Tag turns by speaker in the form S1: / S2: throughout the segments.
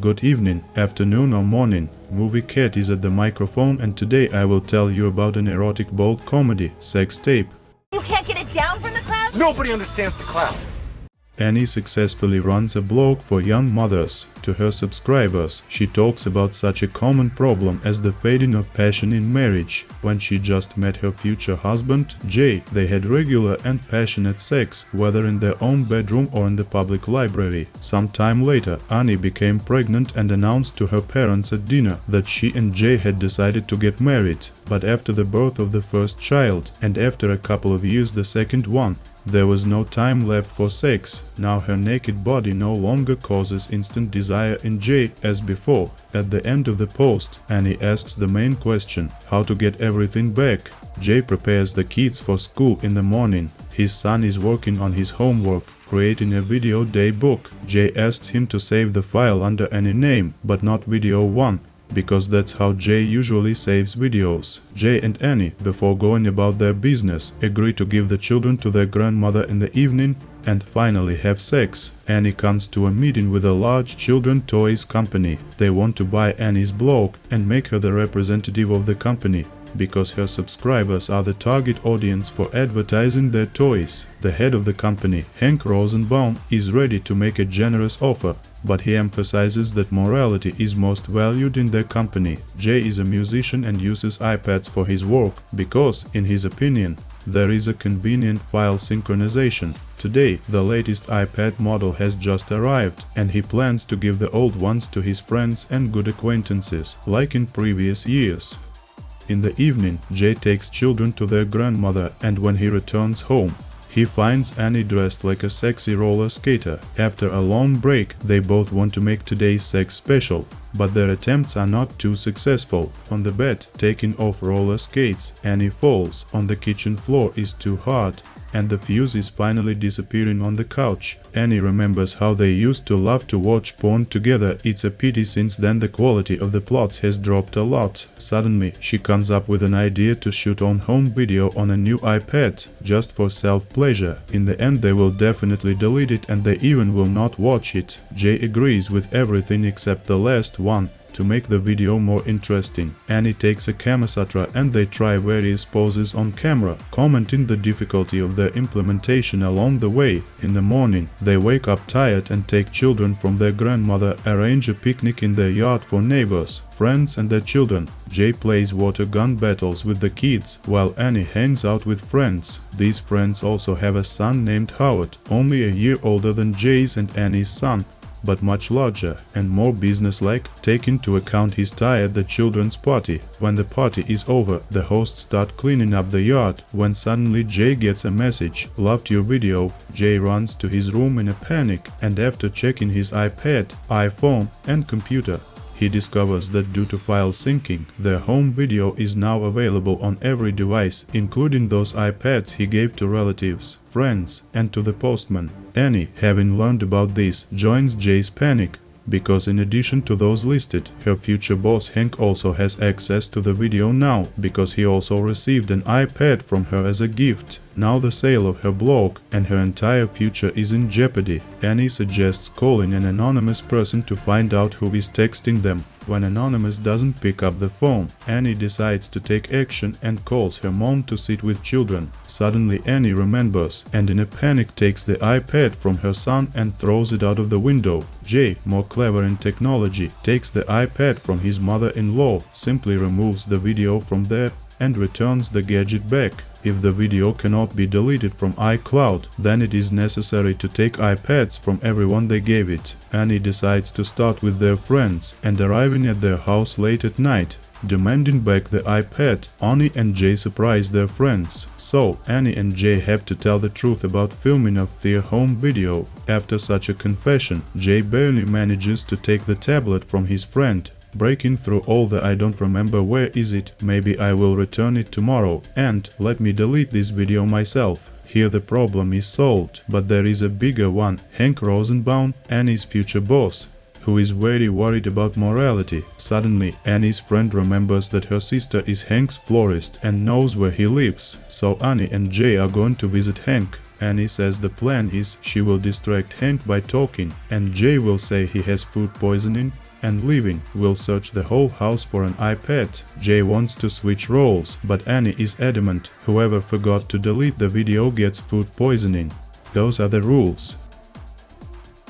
S1: Good evening, afternoon or morning. Movie Cat is at the microphone, and today I will tell you about an erotic bold comedy, sex tape.
S2: You can't get it down from the cloud?
S3: Nobody understands the cloud.
S1: Annie successfully runs a blog for young mothers. To her subscribers, she talks about such a common problem as the fading of passion in marriage. When she just met her future husband, Jay, they had regular and passionate sex, whether in their own bedroom or in the public library. Some time later, Annie became pregnant and announced to her parents at dinner that she and Jay had decided to get married. But after the birth of the first child, and after a couple of years the second one, there was no time left for sex. Now her naked body no longer causes instant desire in Jay as before. At the end of the post, Annie asks the main question: how to get everything back. Jay prepares the kids for school in the morning. His son is working on his homework, creating a video day book. Jay asks him to save the file under any name, but not Video 1. Because that's how Jay usually saves videos. Jay and Annie, before going about their business, agree to give the children to their grandmother in the evening and finally have sex. Annie comes to a meeting with a large children toys company. They want to buy Annie's blog and make her the representative of the company, because her subscribers are the target audience for advertising their toys. The head of the company, Hank Rosenbaum, is ready to make a generous offer, but he emphasizes that morality is most valued in their company. Jay is a musician and uses iPads for his work because, in his opinion, there is a convenient file synchronization. Today, the latest iPad model has just arrived, and he plans to give the old ones to his friends and good acquaintances, like in previous years. In the evening, Jay takes children to their grandmother, and when he returns home, he finds Annie dressed like a sexy roller skater. After a long break, they both want to make today's sex special, but their attempts are not too successful. On the bed, taking off roller skates, Annie falls. On the kitchen floor is too hard, and the fuse is finally disappearing on the couch. Annie remembers how they used to love to watch porn together. It's a pity since then the quality of the plots has dropped a lot. Suddenly, she comes up with an idea to shoot on home video on a new iPad, just for self-pleasure. In the end, they will definitely delete it and they even will not watch it. Jay agrees with everything except the last one. To make the video more interesting, Annie takes a Kamasutra and they try various poses on camera, commenting the difficulty of their implementation along the way. In the morning, they wake up tired and take children from their grandmother, arrange a picnic in their yard for neighbors, friends and their children. Jay plays water gun battles with the kids, while Annie hangs out with friends. These friends also have a son named Howard, only a year older than Jay's and Annie's son, but much larger and more businesslike, taking into account his tie at the children's party. When the party is over, the hosts start cleaning up the yard, when suddenly Jay gets a message: "Loved your video." Jay runs to his room in a panic, and after checking his iPad, iPhone and computer, he discovers that due to file syncing, their home video is now available on every device, including those iPads he gave to relatives, friends, and to the postman. Annie, having learned about this, joins Jay's panic, because in addition to those listed, her future boss Hank also has access to the video now, because he also received an iPad from her as a gift. Now the sale of her blog and her entire future is in jeopardy. Annie suggests calling an anonymous person to find out who is texting them. When Anonymous doesn't pick up the phone, Annie decides to take action and calls her mom to sit with children. Suddenly Annie remembers, and in a panic takes the iPad from her son and throws it out of the window. Jay, more clever in technology, takes the iPad from his mother-in-law, simply removes the video from there and returns the gadget back. If the video cannot be deleted from iCloud, then it is necessary to take iPads from everyone they gave it. Annie decides to start with their friends, and arriving at their house late at night, demanding back the iPad, Annie and Jay surprise their friends. So, Annie and Jay have to tell the truth about filming of their home video. After such a confession, Jay barely manages to take the tablet from his friend, breaking through all the "I don't remember where is it, maybe I will return it tomorrow, and let me delete this video myself." Here the problem is solved, but there is a bigger one: Hank Rosenbaum, Annie's future boss, who is very worried about morality. Suddenly, Annie's friend remembers that her sister is Hank's florist and knows where he lives, so Annie and Jay are going to visit Hank. Annie says the plan is she will distract Hank by talking, and Jay will say he has food poisoning and leaving, will search the whole house for an iPad. Jay wants to switch roles, but Annie is adamant. Whoever forgot to delete the video gets food poisoning. Those are the rules.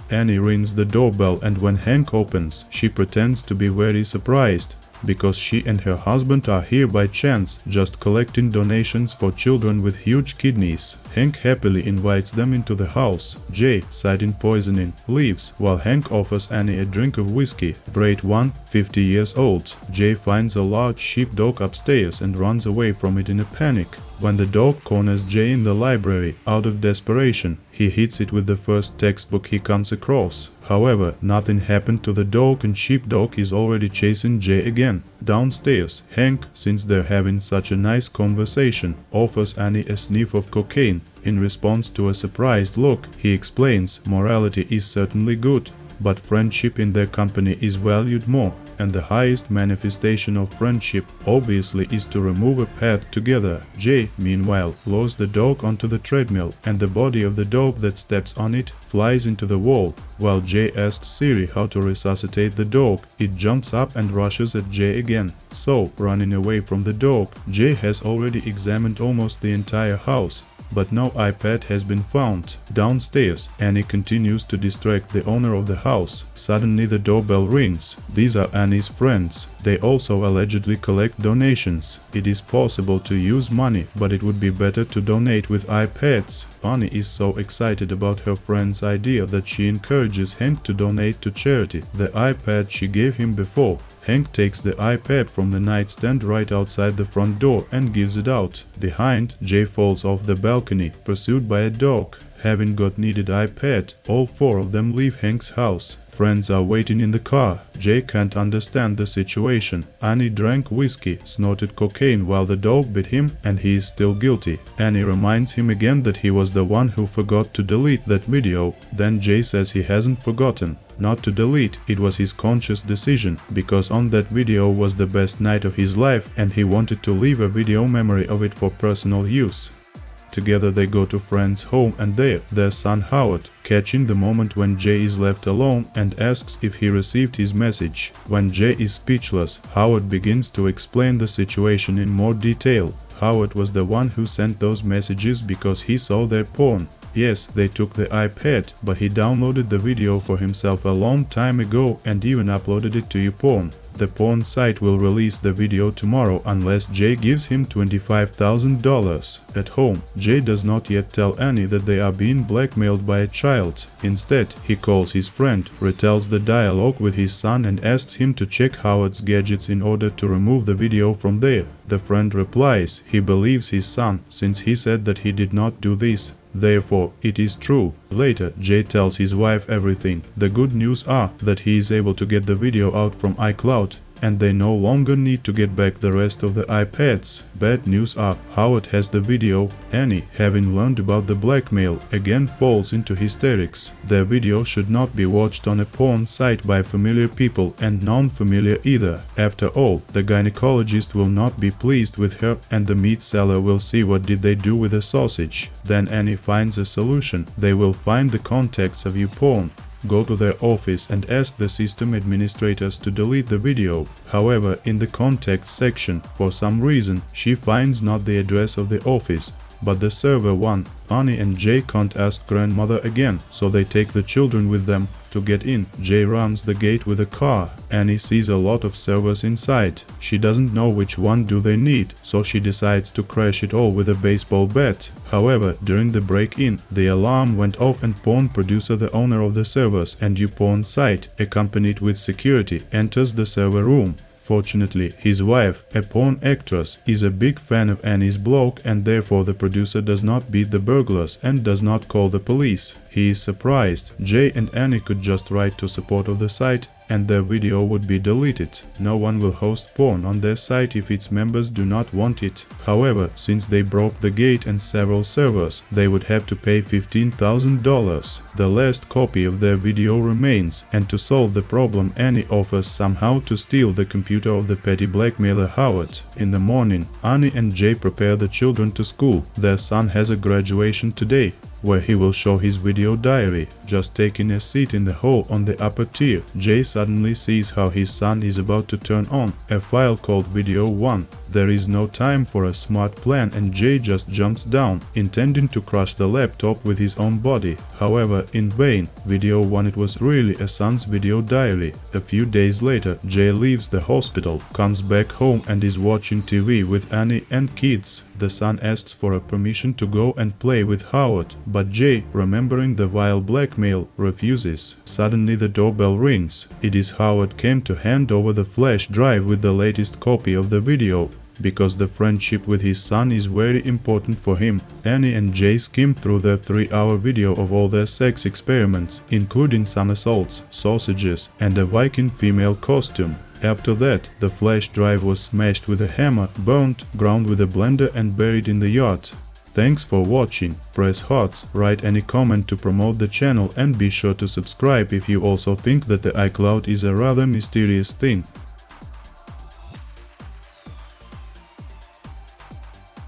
S1: Annie rings the doorbell, and when Hank opens, she pretends to be very surprised, because she and her husband are here by chance, just collecting donations for children with huge kidneys. Hank happily invites them into the house. Jay, citing poisoning, leaves, while Hank offers Annie a drink of whiskey. Braid 1, 50 years old. Jay finds a large sheepdog upstairs and runs away from it in a panic. When the dog corners Jay in the library, out of desperation, he hits it with the first textbook he comes across. However, nothing happened to the dog, and sheepdog is already chasing Jay again. Downstairs, Hank, since they're having such a nice conversation, offers Annie a sniff of cocaine. In response to a surprised look, he explains morality is certainly good, but friendship in their company is valued more, and the highest manifestation of friendship obviously is to remove a path together. Jay, meanwhile, lures the dog onto the treadmill, and the body of the dog that steps on it flies into the wall. While Jay asks Siri how to resuscitate the dog, it jumps up and rushes at Jay again. So, running away from the dog, Jay has already examined almost the entire house, but no iPad has been found. Downstairs, Annie continues to distract the owner of the house. Suddenly the doorbell rings. These are Annie's friends. They also allegedly collect donations. It is possible to use money, but it would be better to donate with iPads. Annie is so excited about her friend's idea that she encourages Hank to donate to charity the iPad she gave him before. Hank takes the iPad from the nightstand right outside the front door and gives it out. Behind, Jay falls off the balcony, pursued by a dog. Having got needed iPad, all four of them leave Hank's house. Friends are waiting in the car. Jay can't understand the situation. Annie drank whiskey, snorted cocaine while the dog bit him, and he is still guilty. Annie reminds him again that he was the one who forgot to delete that video. Then Jay says he hasn't forgotten. Not to delete, it was his conscious decision, because on that video was the best night of his life and he wanted to leave a video memory of it for personal use. Together they go to friend's home, and there, their son Howard, catching the moment when Jay is left alone and asks if he received his message. When Jay is speechless, Howard begins to explain the situation in more detail. Howard was the one who sent those messages because he saw their porn. Yes, they took the iPad, but he downloaded the video for himself a long time ago and even uploaded it to YouPorn. The porn site will release the video tomorrow unless Jay gives him $25,000. At home, Jay does not yet tell Annie that they are being blackmailed by a child. Instead, he calls his friend, retells the dialogue with his son and asks him to check Howard's gadgets in order to remove the video from there. The friend replies he believes his son, since he said that he did not do this. Therefore, it is true. Later, Jay tells his wife everything. The good news are that he is able to get the video out from iCloud, and they no longer need to get back the rest of the iPads. Bad news are Howard has the video. Annie, having learned about the blackmail, again falls into hysterics. Their video should not be watched on a porn site by familiar people and non-familiar either. After all, the gynecologist will not be pleased with her, and the meat seller will see what did they do with the sausage. Then Annie finds a solution. They will find the contacts of YouPorn, go to their office and ask the system administrators to delete the video. However, in the contacts section, for some reason, she finds not the address of the office, but the server one. Annie and Jay can't ask grandmother again, so they take the children with them. To get in, Jay runs the gate with a car. Annie sees a lot of servers inside. She doesn't know which one do they need, so she decides to crash it all with a baseball bat. However, during the break-in, the alarm went off and porn producer, the owner of the servers and YouPorn site, accompanied with security, enters the server room. Fortunately, his wife, a porn actress, is a big fan of Annie's blog, and therefore the producer does not beat the burglars and does not call the police. He is surprised. Jay and Annie could just write to support of the site and their video would be deleted. No one will host porn on their site if its members do not want it. However, since they broke the gate and several servers, they would have to pay $15,000. The last copy of their video remains, and to solve the problem, Annie offers somehow to steal the computer of the petty blackmailer Howard. In the morning, Annie and Jay prepare the children to school. Their son has a graduation today. where he will show his video diary. Just taking a seat in the hall on the upper tier, Jay suddenly sees how his son is about to turn on a file called Video 1. There is no time for a smart plan and Jay just jumps down, intending to crush the laptop with his own body. However, in vain. Video 1, it was really a son's video diary. A few days later, Jay leaves the hospital, comes back home and is watching TV with Annie and kids. The son asks for a permission to go and play with Howard, but Jay, remembering the vile blackmail, refuses. Suddenly the doorbell rings. It is Howard came to hand over the flash drive with the latest copy of the video. Because the friendship with his son is very important for him, Annie and Jay skim through the 3-hour video of all their sex experiments, including some assaults, sausages, and a Viking female costume. After that, the flash drive was smashed with a hammer, burnt, ground with a blender and buried in the yard. Thanks for watching. Press hearts, write any comment to promote the channel and be sure to subscribe if you also think that the iCloud is a rather mysterious thing.